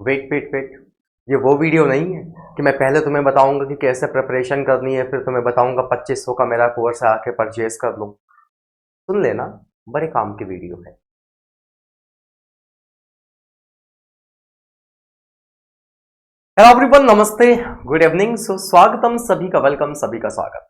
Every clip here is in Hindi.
वेट वेट वेट, ये वो वीडियो नहीं है कि मैं पहले तुम्हें बताऊंगा कि कैसे प्रिपरेशन करनी है, फिर तुम्हें बताऊंगा 2500 का मेरा कोर्स है, आके परचेज कर लो। सुन लेना, बड़े काम की वीडियो है। हेलो एवरीवन, नमस्ते, गुड इवनिंग, स्वागतम सभी का, वेलकम सभी का स्वागत।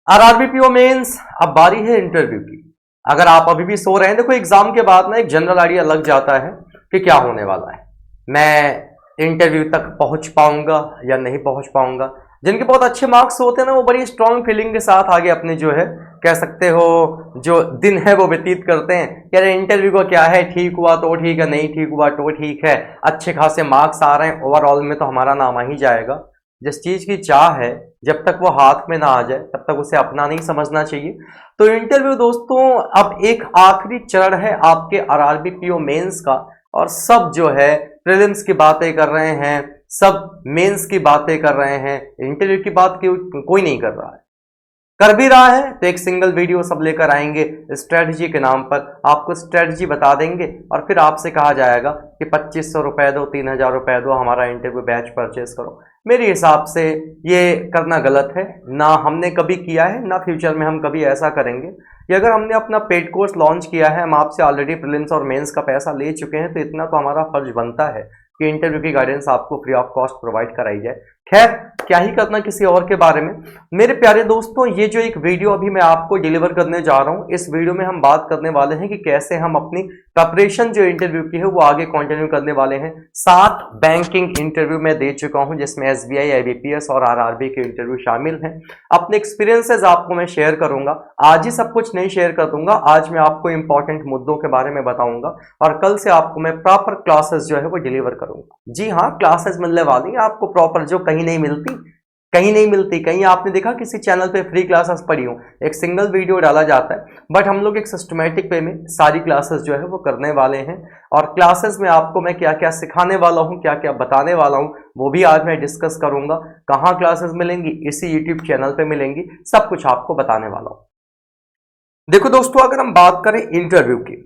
आरआरबी पीओ मेंस, अब बारी है इंटरव्यू की। अगर आप अभी भी सो रहे हैं, देखो एग्जाम के बाद ना एक जनरल आइडिया लग जाता है कि क्या होने वाला है, मैं इंटरव्यू तक पहुंच पाऊंगा या नहीं पहुंच पाऊंगा। जिनके बहुत अच्छे मार्क्स होते हैं ना, वो बड़ी स्ट्रांग फीलिंग के साथ आगे अपने जो है, कह सकते हो, जो दिन है वो व्यतीत करते हैं। कह रहे इंटरव्यू को क्या है, ठीक हुआ तो ठीक है, नहीं ठीक हुआ तो ठीक है, अच्छे खासे मार्क्स आ रहे हैं, ओवरऑल में तो हमारा नाम आ ही जाएगा। जिस चीज की चाह है, जब तक वो हाथ में ना आ जाए तब तक उसे अपना नहीं समझना चाहिए। तो इंटरव्यू दोस्तों अब एक आखिरी चरण है आपके आरआरबी पीओ मेंस का, और सब जो है प्रीलिम्स की बातें कर रहे हैं, सब मेंस की बातें कर रहे हैं, इंटरव्यू की बात कोई नहीं कर रहा है। कर भी रहा है तो एक सिंगल वीडियो सब लेकर आएंगे स्ट्रेटजी के नाम पर, आपको स्ट्रेटजी बता देंगे और फिर आपसे कहा जाएगा कि 2500 रुपए दो, 3000 रुपए दो, हमारा इंटरव्यू बैच परचेस करो। मेरे हिसाब से ये करना गलत है, ना हमने कभी किया है, ना फ्यूचर में हम कभी ऐसा करेंगे। कि अगर हमने अपना पेड कोर्स लॉन्च किया है, हम आपसे ऑलरेडी प्रीलिम्स और मेंस का पैसा ले चुके हैं, तो इतना तो हमारा फर्ज बनता है कि इंटरव्यू की गाइडेंस आपको फ्री ऑफ कॉस्ट प्रोवाइड कराई जाए। खैर, क्या ही करना किसी और के बारे में। मेरे प्यारे दोस्तों, ये जो एक वीडियो अभी मैं आपको डिलीवर करने जा रहा हूं, इस वीडियो में हम बात करने वाले हैं कि कैसे हम अपनी प्रिपरेशन जो इंटरव्यू की है वो आगे कंटिन्यू करने वाले हैं। 7 बैंकिंग इंटरव्यू मैं दे चुका हूं, जिसमें एसबीआई, आईबीपीएस और आरआरबी के इंटरव्यू शामिल हैं। अपने एक्सपीरियंसेस आपको मैं शेयर करूंगा, आज ही सब कुछ नहीं शेयर कर दूंगा। आज मैं आपको इंपॉर्टेंट मुद्दों के बारे में बताऊंगा और कल से आपको मैं प्रॉपर क्लासेस जो है वो डिलीवर करूंगा। जी हाँ, क्लासेस मिलने वाली हैं आपको प्रॉपर, जो कहीं नहीं मिलती, कहीं नहीं मिलती। कहीं आपने देखा किसी चैनल पे फ्री क्लासेस पढ़ी हो, एक सिंगल वीडियो डाला जाता है, बट हम लोग एक सिस्टमैटिक वे में सारी क्लासेस जो है वो करने वाले हैं। और क्लासेस में आपको मैं क्या क्या सिखाने वाला हूं, क्या क्या बताने वाला हूं, वो भी आज मैं डिस्कस करूंगा। कहाँ क्लासेस मिलेंगी, इसी यूट्यूब चैनल पे मिलेंगी, सब कुछ आपको बताने वाला हूं। देखो दोस्तों, अगर हम बात करें इंटरव्यू की,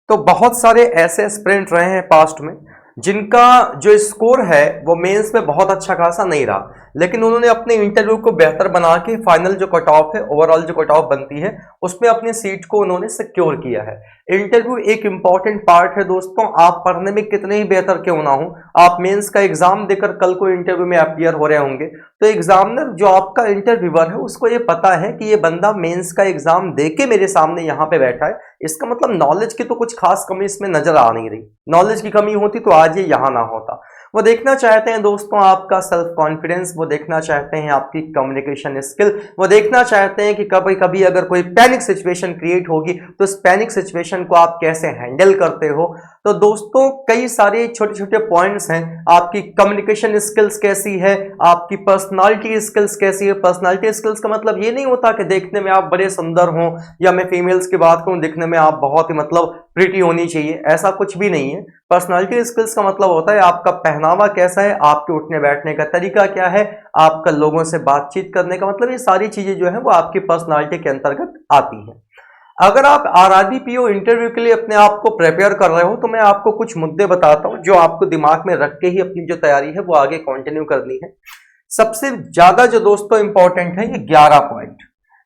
तो बहुत सारे ऐसे एस्पिरेंट रहे हैं पास्ट में जिनका जो स्कोर है वो मेंस में बहुत अच्छा खासा नहीं रहा, लेकिन उन्होंने अपने इंटरव्यू को बेहतर बना के फाइनल जो कट ऑफ है, ओवरऑल जो कट ऑफ बनती है, उसमें अपनी सीट को उन्होंने सिक्योर किया है। इंटरव्यू एक इंपॉर्टेंट पार्ट है दोस्तों, आप पढ़ने में कितने ही बेहतर क्यों ना हो, आप मेंस का एग्जाम देकर कल को इंटरव्यू में अपीयर हो रहे होंगे, तो एग्जामिनर जो आपका इंटरव्यूअर है उसको ये पता है कि ये बंदा मेंस का एग्जाम देके मेरे सामने यहाँ पे बैठा है, इसका मतलब नॉलेज की तो कुछ खास कमी इसमें नजर आ नहीं रही। नॉलेज की कमी होती तो आज ये यहाँ ना होता। वो देखना चाहते हैं दोस्तों आपका सेल्फ कॉन्फिडेंस, वो देखना चाहते हैं आपकी कम्युनिकेशन स्किल, वो देखना चाहते हैं कि कभी कभी अगर कोई पैनिक सिचुएशन क्रिएट होगी तो उस पैनिक सिचुएशन को आप कैसे हैंडल करते हो। तो दोस्तों कई सारे छोटे छोटे पॉइंट्स हैं, आपकी कम्युनिकेशन स्किल्स कैसी है, आपकी पर्सनालिटी स्किल्स कैसी है। पर्सनालिटी स्किल्स का मतलब ये नहीं होता कि देखने में आप बड़े सुंदर हो, या मैं फीमेल्स की बात करूं दिखने में आप बहुत ही मतलब प्रिटी होनी चाहिए, ऐसा कुछ भी नहीं है। पर्सनालिटी स्किल्स का मतलब होता है आपका पहनावा कैसा है, आपके उठने बैठने का तरीका क्या है, आपका लोगों से बातचीत करने का मतलब, ये सारी चीजें जो है वो आपकी पर्सनालिटी के अंतर्गत आती हैं। अगर आप आरआरबी पीओ इंटरव्यू के लिए अपने आप को प्रिपेयर कर रहे हो, तो मैं आपको कुछ मुद्दे बताता हूं जो आपको दिमाग में रख के ही अपनी जो तैयारी है वो आगे कंटिन्यू करनी है। सबसे ज्यादा जो दोस्तों इंपॉर्टेंट है, ये 11 पॉइंट,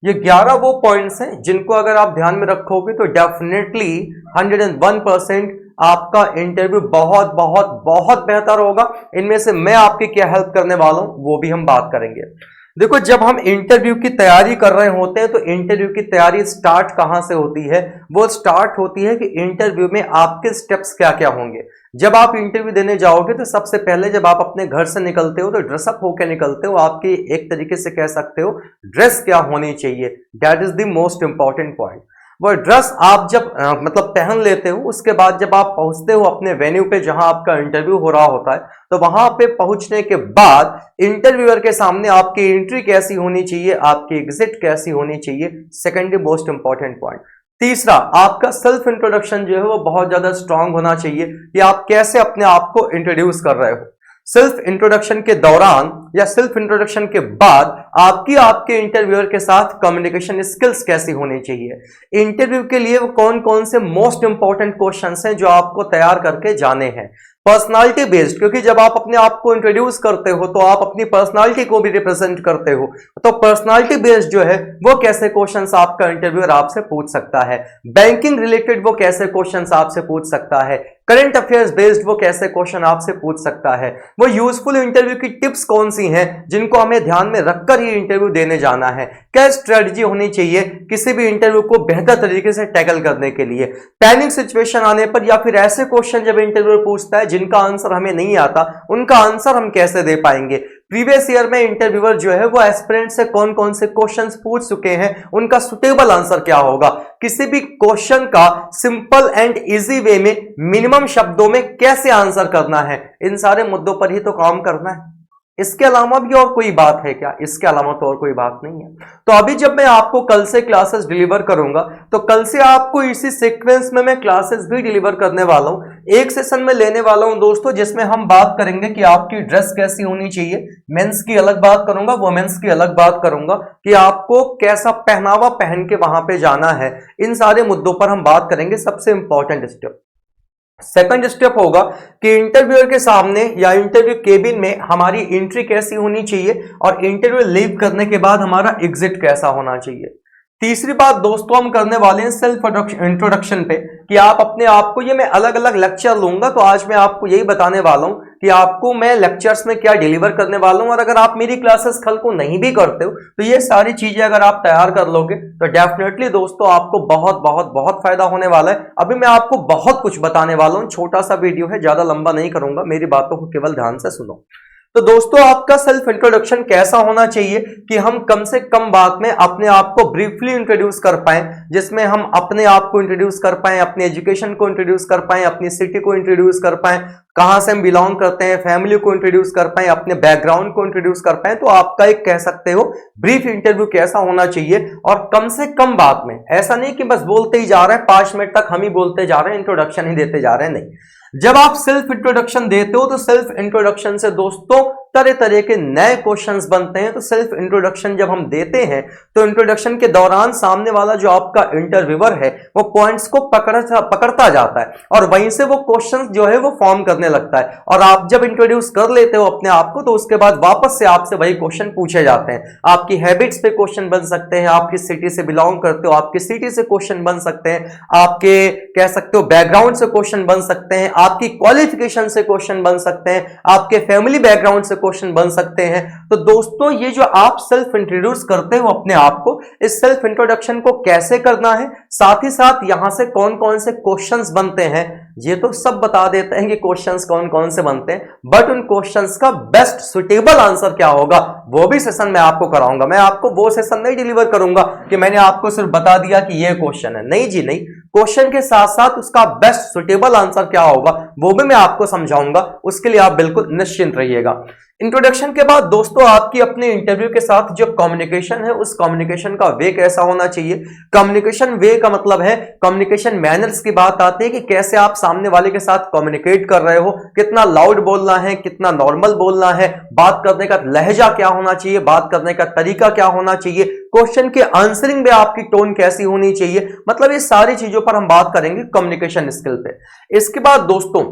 ये 11 वो पॉइंट्स हैं जिनको अगर आप ध्यान में रखोगे तो डेफिनेटली 101% आपका इंटरव्यू बहुत बहुत बहुत बेहतर होगा। इनमें से मैं आपकी क्या हेल्प करने वाला हूं वो भी हम बात करेंगे। देखो, जब हम इंटरव्यू की तैयारी कर रहे होते हैं तो इंटरव्यू की तैयारी स्टार्ट कहां से होती है, वो स्टार्ट होती है कि इंटरव्यू में आपके स्टेप्स क्या क्या होंगे। जब आप इंटरव्यू देने जाओगे तो सबसे पहले जब आप अपने घर से निकलते हो तो ड्रेसअप होकर निकलते हो, आपकी एक तरीके से कह सकते हो ड्रेस क्या होनी चाहिए, that is the most important point. वो ड्रेस आप जब मतलब पहन लेते हो, उसके बाद जब आप पहुंचते हो अपने वेन्यू पे जहां आपका इंटरव्यू हो रहा होता है, तो वहां पे पहुंचने के बाद इंटरव्यूअर के सामने आपकी एंट्री कैसी होनी चाहिए, आपकी एग्जिट कैसी होनी चाहिए, सेकेंडरी मोस्ट इंपॉर्टेंट पॉइंट। तीसरा, आपका सेल्फ इंट्रोडक्शन जो है वो बहुत ज्यादा स्ट्रांग होना चाहिए कि आप कैसे अपने आप को इंट्रोड्यूस कर रहे हो। सेल्फ इंट्रोडक्शन के दौरान या सेल्फ इंट्रोडक्शन के बाद आपके इंटरव्यूअर के साथ कम्युनिकेशन स्किल्स कैसी होनी चाहिए, इंटरव्यू के लिए वो कौन कौन से मोस्ट इंपॉर्टेंट क्वेश्चंस हैं जो आपको तैयार करके जाने हैं। पर्सनालिटी बेस्ड, क्योंकि जब आप अपने आप को इंट्रोड्यूस करते हो तो आप अपनी पर्सनालिटी को भी रिप्रेजेंट करते हो, तो पर्सनालिटी बेस्ड जो है वो कैसे क्वेश्चंस आपका इंटरव्यूअर आपसे पूछ सकता है, बैंकिंग रिलेटेड वो कैसे क्वेश्चंस आपसे पूछ सकता है, करंट अफेयर्स बेस्ड वो कैसे क्वेश्चन आपसे पूछ सकता है, वो यूजफुल इंटरव्यू की टिप्स कौन सी हैं जिनको हमें ध्यान में रखकर ही इंटरव्यू देने जाना है, क्या स्ट्रेटजी होनी चाहिए किसी भी इंटरव्यू को बेहतर तरीके से टैकल करने के लिए, पैनिक सिचुएशन आने पर या फिर ऐसे क्वेश्चन जब इंटरव्यू पूछता है जिनका आंसर हमें नहीं आता उनका आंसर हम कैसे दे पाएंगे, प्रीवियस ईयर में इंटरव्यूअर जो है वो एस्पिरेंट से कौन कौन से क्वेश्चंस पूछ चुके हैं उनका सुटेबल आंसर क्या होगा, किसी भी क्वेश्चन का सिंपल एंड इजी वे में मिनिमम शब्दों में कैसे आंसर करना है, इन सारे मुद्दों पर ही तो काम करना है। इसके अलावा भी और कोई बात है क्या? इसके अलावा तो और कोई बात नहीं है। तो अभी जब मैं आपको कल से क्लासेस डिलीवर करूंगा तो कल से आपको इसी सीक्वेंस में मैं क्लासेस भी डिलीवर करने वाला हूं। एक सेशन में लेने वाला हूं दोस्तों जिसमें हम बात करेंगे कि आपकी ड्रेस कैसी होनी चाहिए, मेंस की अलग बात करूंगा, वुमेन्स की अलग बात करूंगा कि आपको कैसा पहनावा पहन के वहां पे जाना है। इन सारे मुद्दों पर हम बात करेंगे। सबसे इंपॉर्टेंट स्टेप, सेकंड स्टेप होगा कि इंटरव्यूअर के सामने या इंटरव्यू केबिन में हमारी एंट्री कैसी होनी चाहिए और इंटरव्यू लीव करने के बाद हमारा एग्जिट कैसा होना चाहिए। तीसरी बात दोस्तों हम करने वाले हैं सेल्फ इंट्रोडक्शन पे कि आप अपने आप को, ये मैं अलग अलग लेक्चर लूंगा तो आज मैं आपको यही बताने वाला हूं कि आपको मैं लेक्चर्स में क्या डिलीवर करने वाला हूं। और अगर आप मेरी क्लासेस कल को नहीं भी करते हो तो ये सारी चीजें अगर आप तैयार कर लोगे तो डेफिनेटली दोस्तों आपको बहुत बहुत बहुत फायदा होने वाला है। अभी मैं आपको बहुत कुछ बताने वाला हूं, छोटा सा वीडियो है, ज्यादा लंबा नहीं करूंगा, मेरी बातों को केवल ध्यान से सुनो। तो दोस्तों आपका सेल्फ इंट्रोडक्शन कैसा होना चाहिए कि हम कम से कम बात में अपने आप को ब्रीफली इंट्रोड्यूस कर पाए, जिसमें हम अपने आप को इंट्रोड्यूस कर पाए, अपनी एजुकेशन को इंट्रोड्यूस कर पाए, अपनी सिटी को इंट्रोड्यूस कर पाए, कहां से हम बिलोंग करते हैं, फैमिली को इंट्रोड्यूस कर पाए, अपने बैकग्राउंड को इंट्रोड्यूस कर पाए। तो आपका एक कह सकते हो ब्रीफ इंटरव्यू कैसा होना चाहिए और कम से कम बात में, ऐसा नहीं कि बस बोलते ही जा रहे हैं 5 मिनट तक हम ही बोलते जा रहे हैं, इंट्रोडक्शन ही देते जा रहे हैं, नहीं। जब आप सेल्फ इंट्रोडक्शन देते हो तो सेल्फ इंट्रोडक्शन से दोस्तों तरह तरह के नए क्वेश्चंस बनते हैं। तो सेल्फ इंट्रोडक्शन जब हम देते हैं तो इंट्रोडक्शन के दौरान सामने वाला जो आपका इंटरव्यूअर है वो पॉइंट्स को पकड़ता जाता है और वहीं से वो क्वेश्चंस जो है वो फॉर्म करने लगता है। और आप जब इंट्रोड्यूस कर लेते हो अपने आप को तो उसके बाद वापस से आपसे वही क्वेश्चन पूछे जाते हैं। आपकी हैबिट्स पे क्वेश्चन बन सकते हैं, आप किस सिटी से बिलोंग करते हो आपकी सिटी से क्वेश्चन बन सकते हैं, आपके कह सकते हो बैकग्राउंड से क्वेश्चन बन सकते हैं, आपकी क्वालिफिकेशन से क्वेश्चन बन सकते हैं, आपके फैमिली बैकग्राउंड से क्वेश्चन बन सकते हैं। तो दोस्तों ये जो आप सेल्फ इंट्रोड्यूस करते हो अपने आप को, इस सेल्फ इंट्रोडक्शन को कैसे करना है, साथ ही साथ यहां से कौन कौन से क्वेश्चंस बनते हैं ये तो सब बता देते हैं कि क्वेश्चंस कौन कौन से बनते हैं, बट उन क्वेश्चंस का बेस्ट सुटेबल आंसर क्या होगा वो भी सेशन में आपको कराऊंगा। मैं आपको वो सेशन नहीं डिलीवर करूंगा कि मैंने आपको सिर्फ बता दिया कि ये क्वेश्चन है, नहीं जी नहीं, क्वेश्चन के साथ साथ उसका बेस्ट सुटेबल आंसर क्या होगा वो भी मैं आपको समझाऊंगा। उसके लिए आप बिल्कुल निश्चिंत रहिएगा। इंट्रोडक्शन के बाद दोस्तों आपकी अपने इंटरव्यू के साथ जो कम्युनिकेशन है उस कम्युनिकेशन का वे कैसा होना चाहिए। कम्युनिकेशन वे का मतलब है कम्युनिकेशन मैनर्स की बात आती है कि कैसे आप सामने वाले के साथ कम्युनिकेट कर रहे हो, कितना लाउड बोलना है, कितना नॉर्मल बोलना है, बात करने का लहजा क्या होना चाहिए, बात करने का तरीका क्या होना चाहिए, क्वेश्चन के आंसरिंग में आपकी टोन कैसी होनी चाहिए। मतलब ये सारी चीजों पर हम बात करेंगे कम्युनिकेशन स्किल पे। इसके बाद दोस्तों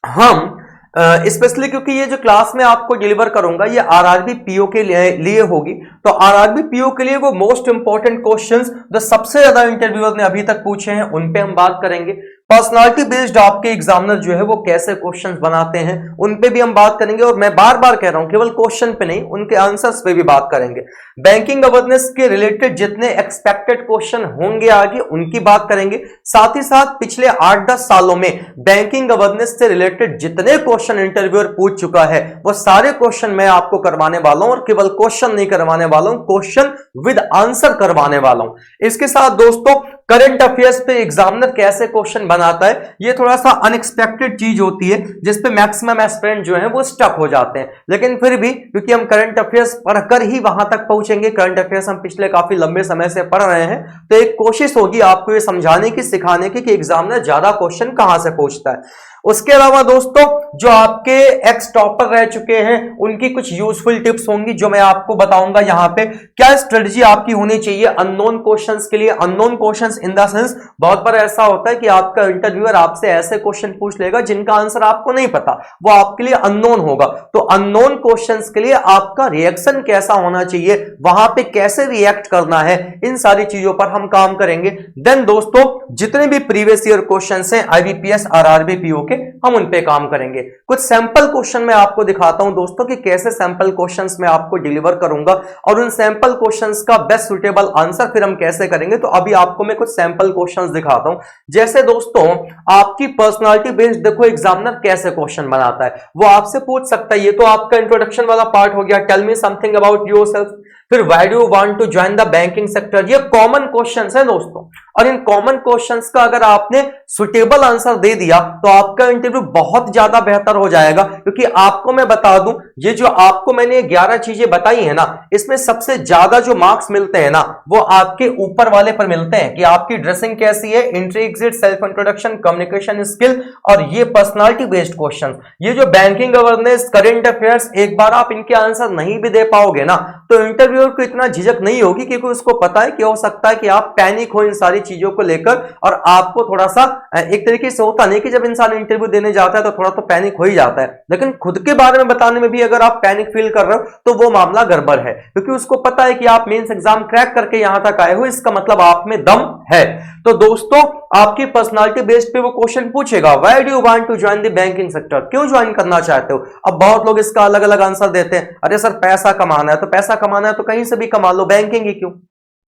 हम स्पेशली क्योंकि ये जो क्लास में आपको डिलीवर करूंगा ये आरआरबी पीओ के लिए होगी, तो आरआरबी पीओ के लिए वो मोस्ट इंपॉर्टेंट क्वेश्चंस जो सबसे ज्यादा इंटरव्यूअर ने अभी तक पूछे हैं उन पे हम बात करेंगे। पर्सनालिटी बेस्ड आपके एग्जामिनर जो है वो कैसे क्वेश्चंस बनाते हैं उन पे भी हम बात करेंगे। और मैं बार बार कह रहा हूं केवल क्वेश्चन पे नहीं, उनके आंसर्स पे भी बात करेंगे। बैंकिंग अवेयरनेस के रिलेटेड जितने एक्सपेक्टेड क्वेश्चन होंगे आगे उनकी बात करेंगे। साथ ही साथ पिछले 8-10 सालों में बैंकिंग अवेयरनेस से रिलेटेड जितने क्वेश्चन इंटरव्यूअर पूछ चुका है वो सारे क्वेश्चन मैं आपको करवाने वाला हूं। और केवल क्वेश्चन नहीं करवाने वाला हूं, क्वेश्चन विद आंसर करवाने वाला हूं। इसके साथ दोस्तों करंट अफेयर्स पे एग्जामिनर कैसे क्वेश्चन बनाता है ये थोड़ा सा अनएक्सपेक्टेड चीज होती है जिसपे मैक्सिमम एस्पिरेंट जो है वो स्टक हो जाते हैं। लेकिन फिर भी क्योंकि हम करंट अफेयर्स पढ़कर ही वहां तक पहुंचेंगे, करंट अफेयर्स हम पिछले काफी लंबे समय से पढ़ रहे हैं, तो एक कोशिश होगी आपको ये समझाने की, सिखाने की कि एग्जामिनर ज्यादा क्वेश्चन कहां से पूछता है। उसके अलावा दोस्तों जो आपके एक्स टॉपर रह चुके हैं उनकी कुछ यूजफुल टिप्स होंगी जो मैं आपको बताऊंगा यहां पे। क्या स्ट्रेटजी आपकी होनी चाहिए अननोन क्वेश्चंस के लिए। Unknown questions in the sense बहुत बार ऐसा होता है कि आपका इंटरव्यूअर आपसे ऐसे क्वेश्चन पूछ लेगा जिनका आंसर आपको नहीं पता, वो आपके लिए अननोन होगा। तो अननोन क्वेश्चंस के लिए आपका रिएक्शन कैसा होना चाहिए, वहां पे कैसे रिएक्ट करना है, इन सारी चीजों पर हम काम करेंगे। देन दोस्तों जितने भी प्रीवियस ईयर क्वेश्चंस हैं आईबीपीएस और आरबीपीओ के, हम उन पे काम करेंगे। कुछ सैंपल क्वेश्चन मैं आपको दिखाता हूं दोस्तों कि कैसे सैंपल क्वेश्चंस मैं आपको डिलीवर करूंगा और उन सैंपल क्वेश्चंस का बेस्ट सुटेबल आंसर फिर हम कैसे करेंगे। तो अभी आपको मैं कुछ सैंपल क्वेश्चंस दिखाता हूं। जैसे दोस्तों आपकी पर्सनालिटी बेस्ड देखो एग्जामिनर कैसे क्वेश्चन बनाता है, वो आपसे पूछ सकता है। ये तो आपका इंट्रोडक्शन वाला पार्ट हो गया, tell me something about yourself. फिर why do you want to join the banking sector, ये कॉमन क्वेश्चंस है दोस्तों। और इन कॉमन क्वेश्चंस का अगर आपने सुटेबल आंसर दे दिया तो आपका इंटरव्यू बहुत ज्यादा बेहतर हो जाएगा। क्योंकि आपको मैं बता दूं, ये जो आपको मैंने 11 चीजें बताई है ना, इसमें सबसे ज्यादा जो मार्क्स मिलते हैं ना वो आपके ऊपर वाले पर मिलते हैं कि आपकी ड्रेसिंग कैसी है, entry exit, self introduction, communication skill और ये पर्सनालिटी बेस्ड क्वेश्चन। ये जो बैंकिंग अवेयरनेस, करंट अफेयर्स, एक बार आप इनके आंसर नहीं भी दे पाओगे ना तो इंटरव्यूअर को इतना झिझक नहीं होगी, क्योंकि उसको पता है कि हो सकता है कि आप पैनिक हो इन सारी चीजों को लेकर और आपको थोड़ा सा एक तरीके से होता नहीं कि जब इंसान इंटरव्यू देने जाता है तो थोड़ा तो पैनिक हो ही जाता है, लेकिन खुद के बारे में बताने में भी अगर आप पैनिक फील कर रहे हो तो वो मामला गड़बड़ है। क्योंकि उसको पता है कि आप मेंस एग्जाम क्रैक करके यहां तक आए हो, इसका मतलब आप में दम है। तो दोस्तों आपकी पर्सनालिटी बेस्ड पे वो क्वेश्चन पूछेगा, why do you want to join the banking sector, क्यों ज्वाइन करना चाहते हो। अब बहुत लोग इसका अलग अलग आंसर देते हैं, अरे सर पैसा कमाना है, तो पैसा कमाना है तो कहीं से भी कमा लो, बैंकिंग ही क्यों।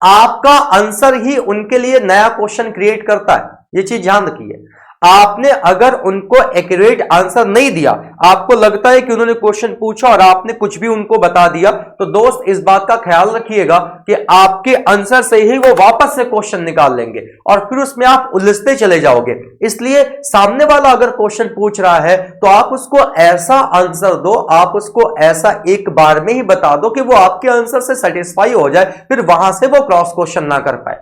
आपका आंसर ही उनके लिए नया क्वेश्चन क्रिएट करता है, ये चीज ध्यान रखिए। आपने अगर उनको एक्यूरेट आंसर नहीं दिया, आपको लगता है कि उन्होंने क्वेश्चन पूछा और आपने कुछ भी उनको बता दिया, तो दोस्त इस बात का ख्याल रखिएगा कि आपके आंसर से ही वो वापस से क्वेश्चन निकाल लेंगे और फिर उसमें आप उलझते चले जाओगे। इसलिए सामने वाला अगर क्वेश्चन पूछ रहा है तो आप उसको ऐसा आंसर दो, आप उसको ऐसा एक बार में ही बता दो कि वो आपके आंसर से सेटिस्फाई हो जाए, फिर वहां से वो क्रॉस क्वेश्चन ना कर पाए।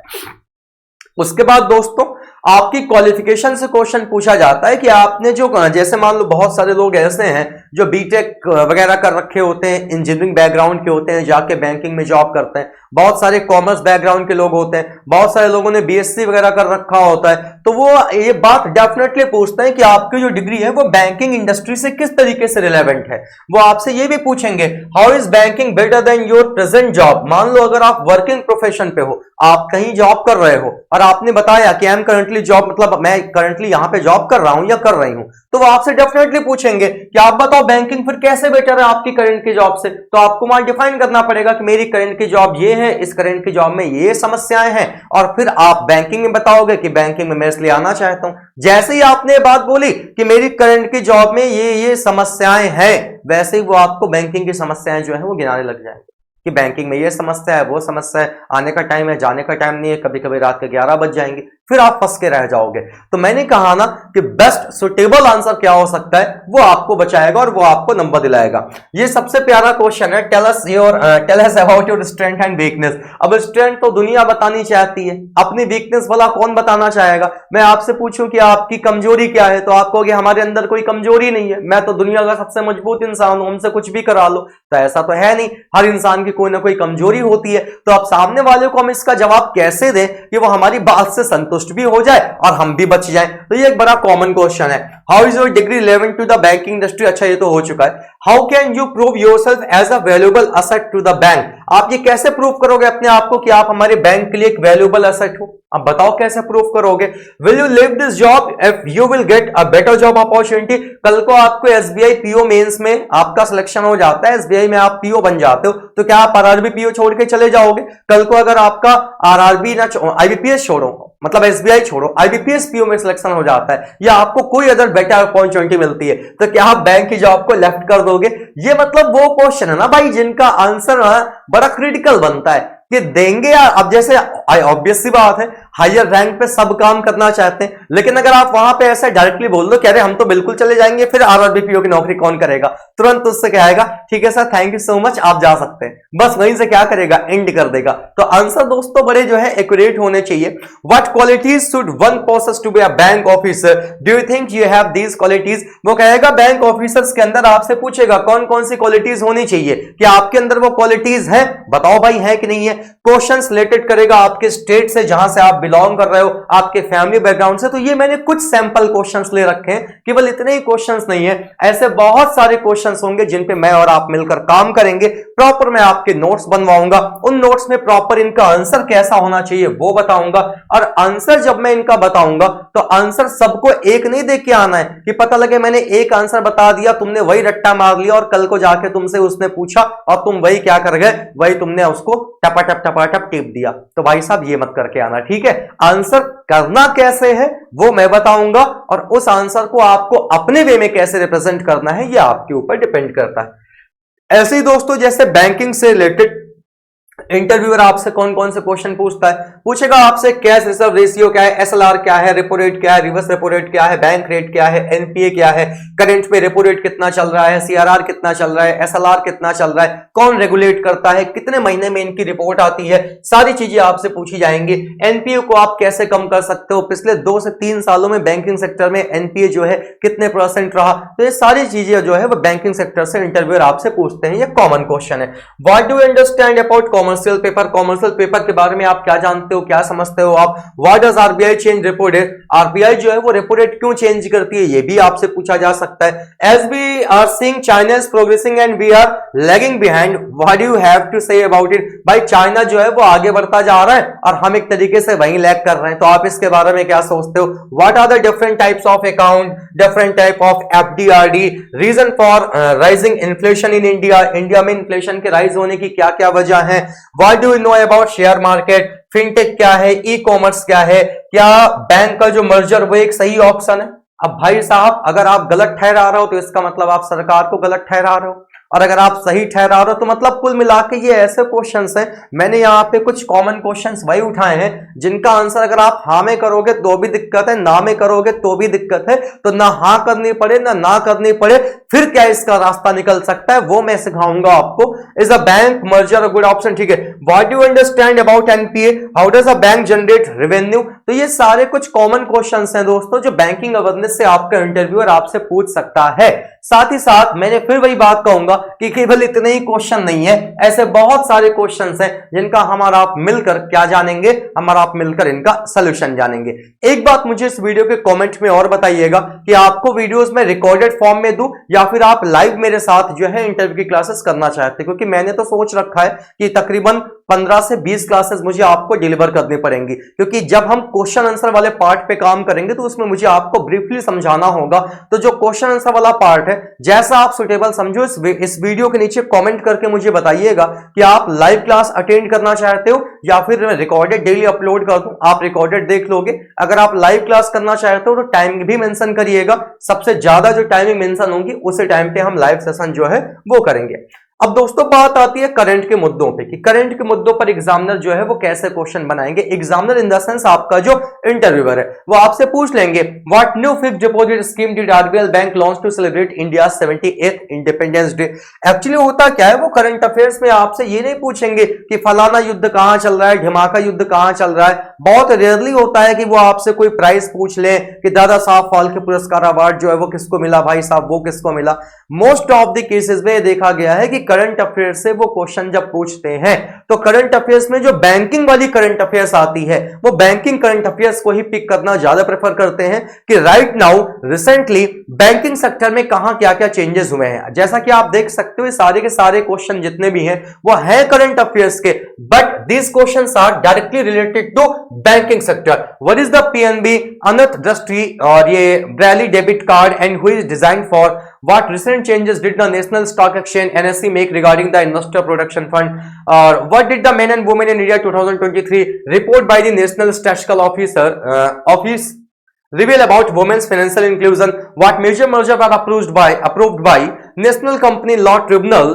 उसके बाद दोस्तों आपकी क्वालिफिकेशन से क्वेश्चन पूछा जाता है कि आपने जो, जैसे मान लो बहुत सारे लोग ऐसे हैं जो बीटेक वगैरह कर रखे होते हैं, इंजीनियरिंग बैकग्राउंड के होते हैं, जाके बैंकिंग में जॉब करते हैं। बहुत सारे कॉमर्स बैकग्राउंड के लोग होते हैं, बहुत सारे लोगों ने बीएससी वगैरह कर रखा होता है। तो वो ये बात डेफिनेटली पूछते हैं कि आपकी जो डिग्री है वो बैंकिंग इंडस्ट्री से किस तरीके से रिलेवेंट है। वो आपसे ये भी पूछेंगे, how is banking better than your present job. मान लो अगर आप वर्किंग प्रोफेशन पे हो, आप कहीं जॉब कर रहे हो और आपने बताया कि आई एम करंटली जॉब, मतलब मैं करंटली यहां पे जॉब कर रहा हूं या कर रही हूं, तो वो आपसे डेफिनेटली पूछेंगे कि आप बताओ बैंकिंग फिर कैसे बेटर है आपकी करंट की जॉब से। तो आपको वहां डिफाइन करना पड़ेगा कि मेरी करंट की जॉब ये है, इस करंट की जॉब में ये समस्याएं हैं, और फिर आप बैंकिंग में बताओगे कि बैंकिंग में मैं इसलिए आना चाहता हूं। जैसे ही आपने बात बोली कि मेरी करंट की जॉब में ये समस्याएं हैं, वैसे ही वो आपको बैंकिंग की समस्याएं जो है वो गिनाने लग जाएंगे कि बैंकिंग में ये समस्या है, वो समस्या है, आने का टाइम है, जाने का टाइम नहीं है, कभी कभी रात के 11 बज जाएंगे, फिर आप फंस के रह जाओगे। तो मैंने कहा ना कि बेस्ट सुटेबल आंसर क्या हो सकता है, वो आपको बचाएगा और वो आपको नंबर दिलाएगा। ये सबसे प्यारा क्वेश्चन है, tell us about your strength and weakness. अब स्ट्रेंथ तो दुनिया बतानी चाहती है, अपनी वीकनेस वाला कौन बताना चाहेगा। मैं आपसे पूछूं कि आपकी कमजोरी क्या है, तो आप कहोगे हमारे अंदर कोई कमजोरी नहीं है, मैं तो दुनिया का सबसे मजबूत इंसान हूं, हमसे कुछ भी करा लो। तो ऐसा तो है नहीं, हर इंसान की कोई ना कोई कमजोरी होती है। तो आप सामने वाले को हम इसका जवाब कैसे दें कि वो हमारी बात से संतुष्ट भी हो जाए और हम भी बच जाएं। तो ये एक बड़ा कॉमन क्वेश्चन है, how is your degree relevant to the banking industry. अच्छा ये तो हो चुका है। How can you prove yourself as a valuable asset to the bank. आप ये कैसे प्रूव करोगे अपने आप को कि आप हमारे बैंक के लिए एक वैल्यूएबल एसेट हो। अब बताओ कैसे प्रूव करोगे। Will you leave this job if you will get a better job opportunity. कल को आपको एसबीआई पीओ मेंस में आपका सिलेक्शन हो जाता है, एसबीआई में आप पीओ बन जाते हो, तो क्या आप आरआरबी पीओ छोड़ के चले जाओगे। कल को अगर आपका आरआरबी ना आईबीपीएस छोड़ो, मतलब एसबीआई छोड़ो, आईबीपीएस पीओ में सिलेक्शन हो जाता है या आपको कोई अदर बेटर अपॉर्चुनिटी मिलती है, तो क्या आप बैंक की जॉब को लेफ्ट कर दोगे। ये मतलब वो क्वेश्चन है ना भाई जिनका आंसर बड़ा क्रिटिकल बनता है कि देंगे या। अब जैसे आई ऑब्वियस सी बात है, हायर रैंक पे सब काम करना चाहते हैं, लेकिन अगर आप वहां पे ऐसे डायरेक्टली बोल दो कि अरे हम तो बिल्कुल चले जाएंगे, फिर आरआरबीपीओ की नौकरी कौन करेगा? तुरंत उससे क्या आएगा, ठीक है sir thank you so much आप जा सकते हैं, बस वहीं से क्या करेगा, एंड कर देगा। तो आंसर दोस्तों बड़े जो है एक्यूरेट होने चाहिए। What qualities should one possess to be a bank officer, do you think you have these qualities? वो कहेगा बैंक ऑफिसर्स के अंदर आपसे पूछेगा कौन कौन सी क्वालिटीज होनी चाहिए, कि आपके अंदर वो क्वालिटीज है, बताओ भाई है कि नहीं है। क्वेश्चंस रिलेटेड करेगा आपके स्टेट से जहां से आप बिलोंग कर रहे हो, आपके फैमिली बैकग्राउंड से। तो ये मैंने कुछ सैंपल क्वेश्चंस ले रखे हैं, केवल इतने ही क्वेश्चंस नहीं है, ऐसे बहुत सारे क्वेश्चंस होंगे जिन पे मैं और आप मिलकर काम करेंगे। प्रॉपर मैं आपके नोट्स बनवाऊंगा, उन नोट्स में प्रॉपर इनका आंसर कैसा होना चाहिए वो बताऊंगा। और आंसर जब मैं इनका बताऊंगा तो आंसर सबको एक नहीं देख के आना है कि पता लगे मैंने एक आंसर बता दिया, तुमने वही रट्टा मार लिया और कल को जाके तुमसे उसने पूछा और तुम वही क्या कर गए, वही तुमने उसको टपाटप टिप दिया। तो भाई साहब ये मत करके आना, ठीक है। आंसर करना कैसे है वो मैं बताऊंगा, और उस आंसर को आपको अपने वे में कैसे रिप्रेजेंट करना है ये आपके ऊपर डिपेंड करता है। ऐसे ही दोस्तों जैसे बैंकिंग से रिलेटेड इंटरव्यूअर आपसे कौन कौन से क्वेश्चन पूछता है, पूछेगा आपसे कैश रिजर्व रेशियो क्या है, एसएलआर क्या है, रेपो रेट क्या है, रिवर्स रेपो रेट क्या है, बैंक रेट क्या है, एनपीए क्या है, करंट में रेपो रेट कितना चल रहा है, सीआरआर कितना चल रहा है, एसएलआर कितना चल रहा है, कौन रेगुलेट करता है, कितने महीने में इनकी रिपोर्ट आती है, सारी चीजें आपसे पूछी जाएंगी। एनपीए को आप कैसे कम कर सकते हो, पिछले 2 से 3 सालों में बैंकिंग सेक्टर में एनपीए जो है कितने % रहा, तो ये सारी चीजें जो है वो बैंकिंग सेक्टर से इंटरव्यूअर आपसे पूछते हैं, ये कॉमन क्वेश्चन है। What do you understand about commercial paper, commercial paper के बारे में आप क्या जानते हो, क्या समझते हो आप। What does RBI change repo rate, RBI जो है वो रेपो रेट क्यों चेंज करती है, ये भी आपसे पूछा जा सकता है। As we are seeing China is progressing and we are lagging behind, what do you have to say about it. भाई चाइना जो है वो आगे बढ़ता जा रहा है और हम एक तरीके से वहीं लैग कर रहे हैं, तो आप इसके बारे में क्या सोचते हो। What are the different types of account, different type of FDRD, reason for rising inflation in India, India में इन्फ्लेशन के राइज होने की क्या क्या वजह है। What do you know about share market, fintech क्या है, ई कॉमर्स क्या है, क्या बैंक का जो मर्जर वो एक सही ऑप्शन है। अब भाई साहब अगर आप गलत ठहरा रहे हो तो इसका मतलब आप सरकार को गलत ठहरा रहे हो, और अगर आप सही ठहरा रहे हो तो मतलब कुल मिला के ये ऐसे क्वेश्चंस हैं। मैंने यहाँ पे कुछ कॉमन क्वेश्चंस वही उठाए हैं जिनका आंसर अगर आप हाँ में करोगे तो भी दिक्कत है, ना में करोगे तो भी दिक्कत है। तो ना हाँ करनी पड़े ना करनी पड़े, फिर क्या इसका रास्ता निकल सकता है वो मैं सिखाऊंगा आपको। Is a bank merger a good option, ठीक है। What do you understand about NPA, how does a bank generate revenue. तो ये सारे कुछ कॉमन क्वेश्चंस हैं दोस्तों जो बैंकिंग अवेयरनेस से आपका इंटरव्यूअर आपसे पूछ सकता है। साथ ही साथ मैंने फिर वही बात कहूंगा कि केवल इतने ही क्वेश्चन नहीं है, ऐसे बहुत सारे क्वेश्चंस हैं जिनका हमारा आप मिलकर क्या जानेंगे, हमारा आप मिलकर इनका सॉल्यूशन जानेंगे। एक बात मुझे इस वीडियो के कमेंट में और बताइएगा कि आपको वीडियोस में रिकॉर्डेड फॉर्म में दूं या फिर आप लाइव मेरे साथ जो है इंटरव्यू की क्लासेस करना चाहते हैं, क्योंकि मैंने तो सोच रखा है कि तकरीबन 15 से 20 क्लासेस मुझे आपको डिलीवर करनी पड़ेंगी, क्योंकि जब हम क्वेश्चन आंसर वाले पार्ट पे काम करेंगे तो उसमें मुझे आपको ब्रीफली समझाना होगा। तो जो क्वेश्चन आंसर वाला पार्ट है जैसा आप सुटेबल समझो, इस वीडियो के नीचे कमेंट करके मुझे बताइएगा कि आप लाइव क्लास अटेंड करना चाहते हो या फिर रिकॉर्डेड डेली अपलोड कर दूं। आप रिकॉर्डेड देख लोगे, अगर आप लाइव क्लास करना चाहते हो तो टाइम भी मेंशन करिएगा, सबसे ज्यादा जो टाइमिंग मेंशन होगी उसी टाइम पे हम लाइव सेशन जो है वो करेंगे। अब दोस्तों बात आती है करंट के मुद्दों पे कि करंट के मुद्दों पर एग्जामिनर जो है वो कैसे क्वेश्चन बनाएंगे। एग्जामिनर इन द सेंस आपका जो इंटरव्यूअर है वो आपसे पूछ लेंगे what new fixed deposit scheme did RBL bank launch to celebrate India 78th independence day. Actually होता क्या है, वो करंट अफेयर्स में आपसे ये नहीं पूछेंगे कि फलाना युद्ध कहां चल रहा है, ढिमाका युद्ध कहां चल रहा है। बहुत रेयरली होता है कि वो आपसे कोई प्राइज पूछ ले कि दादा साहब फाल्के पुरस्कार अवार्ड जो है वो किसको मिला, भाई साहब वो किसको मिला। मोस्ट ऑफ द केसेस में देखा गया है कि करंट अफेयर से वो क्वेश्चन जब पूछते हैं तो करंट अफेयर्स में जो बैंकिंग वाली करंट अफेयर्स आती है वो बैंकिंग करंट अफेयर्स को ही पिक करना ज्यादा प्रेफर करते हैं कि right now recently banking sector में कहां क्या क्या चेंजेस हुए हैं। जैसा कि आप देख सकते हो सारे के सारे क्वेश्चन जितने भी हैं वो हैं करंट अफेयर्स के, but these questions are directly related to banking sector. What is the PNB Anant Drishti और ये braille debit card and which is designed for what recent changes did the national stock exchange NSE make regarding the investor protection fund, or what did the men and women in India 2023 report by the national statistical office reveal about women's financial inclusion, what major mergers are approved by national company law tribunal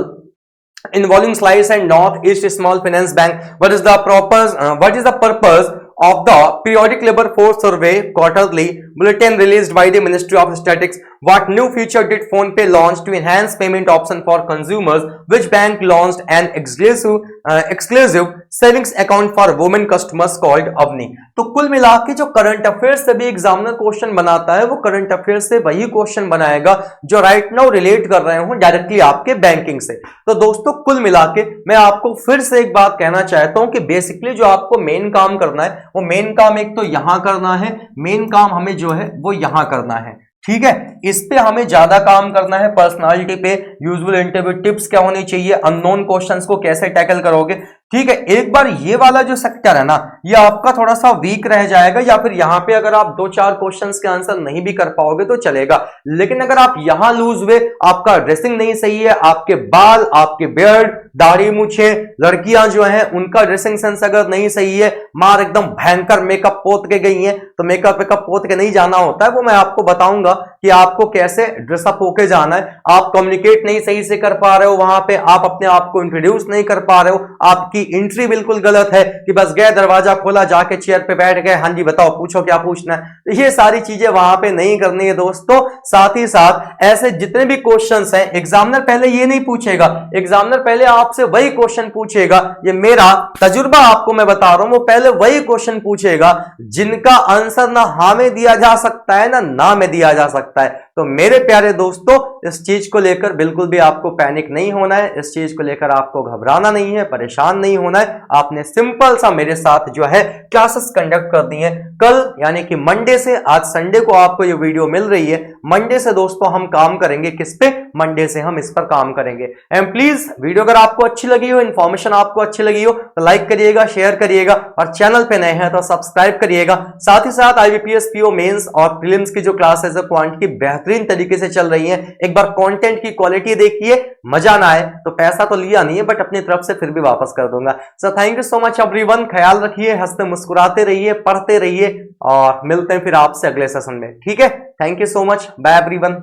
involving Slice and Northeast Small Finance Bank. What is the purpose of the periodic labor force survey quarterly bulletin released by the Ministry of Statistics? What new feature did PhonePe launch to enhance payment option for consumers? Which bank launched an exclusive savings account for women customers called Avni? तो कुल मिला के जो करंट अफेयर्स से भी एग्जामिनर क्वेश्चन बनाता है वो करंट अफेयर्स से वही क्वेश्चन बनाएगा जो राइट नाउ रिलेट कर रहे हो डायरेक्टली आपके बैंकिंग से। तो दोस्तों कुल मिला के मैं आपको फिर से एक बात कहना चाहता हूं कि बेसिकली जो आपको मेन काम करना है वो मेन काम एक तो यहां करना है, मेन काम हमें जो है वो यहां करना है, ठीक है। इस पे हमें ज्यादा काम करना है, पर्सनालिटी पे, यूजुअल इंटरव्यू टिप्स क्या होनी चाहिए, अननोन क्वेश्चंस को कैसे टैकल करोगे, ठीक है। एक बार ये वाला जो सेक्टर है ना ये आपका थोड़ा सा वीक रह जाएगा, या फिर यहां पे अगर आप 2-4 क्वेश्चंस के आंसर नहीं भी कर पाओगे तो चलेगा, लेकिन अगर आप यहां लूज हुए, आपका ड्रेसिंग नहीं सही है, आपके बाल, आपके बियर्ड, दाढ़ी मूछे, लड़कियां जो हैं उनका ड्रेसिंग सेंस अगर नहीं सही है, मार एकदम भयंकर मेकअप पोत के गई हैं, तो मेकअप पोत के नहीं जाना होता है, वो मैं आपको बताऊंगा कि आपको कैसे ड्रेसअप होके जाना है। आप कम्युनिकेट नहीं सही से कर पा रहे हो, वहां पे आप अपने आप को इंट्रोड्यूस नहीं कर पा रहे हो, आपकी एंट्री बिल्कुल गलत है कि बस गए, दरवाजा खोला, जाके चेयर पे बैठ गए, हाँ जी बताओ पूछो क्या पूछना है, तो ये सारी चीजें वहां पे नहीं करनी है दोस्तों। साथ ही साथ ऐसे जितने भी क्वेश्चंस हैं एग्जामिनर पहले ये नहीं पूछेगा, एग्जामिनर पहले आपसे वही क्वेश्चन पूछेगा, ये मेरा तजुर्बा आपको मैं बता रहा हूं, वो पहले वही क्वेश्चन पूछेगा जिनका आंसर ना हाँ में दिया जा सकता है ना में दिया जा सकता है। तो मेरे प्यारे दोस्तों इस चीज को लेकर बिल्कुल भी आपको पैनिक नहीं होना है, इस चीज को लेकर आपको घबराना नहीं है, परेशान नहीं होना है। आपने सिंपल सा मेरे साथ जो है क्लासेस कंडक्ट कर दी है। कल यानी कि मंडे से, आज संडे को आपको ये वीडियो मिल रही है, मंडे से दोस्तों हम काम करेंगे किस पे, मंडे से हम इस पर काम करेंगे। एंड प्लीज वीडियो अगर आपको अच्छी लगी हो, इंफॉर्मेशन आपको अच्छी लगी हो तो लाइक करिएगा, शेयर करिएगा, और चैनल पे नए हैं तो सब्सक्राइब करिएगा। साथ ही साथ IBPS PO मेंस और प्रीलिम्स की जो क्लासेस है क्वांट की बेहतरीन तरीके से चल रही है। एक बार कंटेंट की क्वालिटी देखिए, मजा ना आए तो पैसा तो लिया नहीं है बट अपनी तरफ से फिर भी वापस कर दूंगा। So thank you so much everyone, ख्याल रखिए, हंसते मुस्कुराते रहिए, पढ़ते रहिए, और मिलते हैं फिर आपसे अगले सेशन में, ठीक है। Thank you so much, bye everyone.